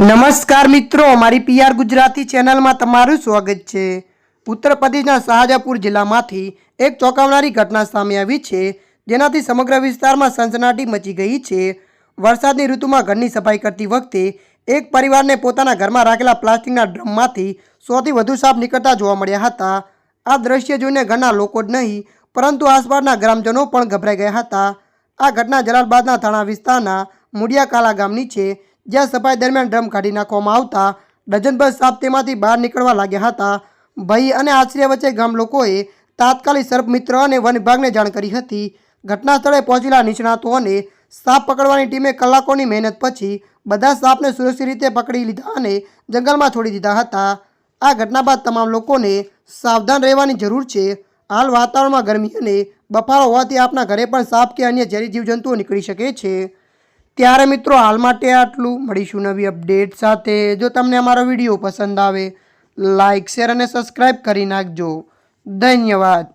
નમસ્કાર મિત્રો, મારી પીઆર ગુજરાતી ચેનલમાં તમારું સ્વાગત છે। ઉત્તર પ્રદેશના શાહજહાંપુર જિલ્લામાંથી એક ચોંકાવનારી ઘટના સામે આવી છે, જેનાથી સમગ્ર વિસ્તારમાં સનસનાટી મચી ગઈ છે। વરસાદની ઋતુમાં ઘરની સફાઈ કરતી વખતે એક પરિવારને પોતાના ઘરમાં રાખેલા પ્લાસ્ટિકના ડ્રમમાંથી 100થી વધુ સાપ નીકળતા જોવા મળ્યા હતા। આ દ્રશ્ય જોઈને ઘરના લોકો જ નહીં, પરંતુ આસપાસના ગ્રામજનો પણ ગભરાઈ ગયા હતા। આ ઘટના જલાલાબાદના થાણા વિસ્તારના મુડિયાકાલા ગામની છે, જ્યાં સફાઈ દરમિયાન ડ્રમ કાઢી નાખવામાં આવતા ડઝનભર સાપ તેમાંથી બહાર નીકળવા લાગ્યા હતા। ભય અને આશ્ચર્ય વચ્ચે ગામ લોકોએ તાત્કાલિક સર્પ મિત્ર અને વન વિભાગને જાણ કરી હતી। ઘટના સ્થળે પહોંચેલા નિષ્ણાતો અને સાપ પકડવાની ટીમે કલાકોની મહેનત પછી બધા સાપને સુરક્ષિત રીતે પકડી લીધા અને જંગલમાં છોડી દીધા હતા। આ ઘટના બાદ તમામ લોકોને સાવધાન રહેવાની જરૂર છે। હાલ વાતાવરણમાં ગરમી અને બફારો હોવાથી આપના ઘરે પણ સાપ કે અન્ય ઝેરી જીવજંતુઓ નીકળી શકે છે। ત્યારે મિત્રો, હાલ માટે આટલું। મળીશું નવી અપડેટ સાથે। જો તમને અમારો વિડીયો પસંદ આવે, લાઇક, શેર અને સબસ્ક્રાઈબ કરી નાખજો। ધન્યવાદ।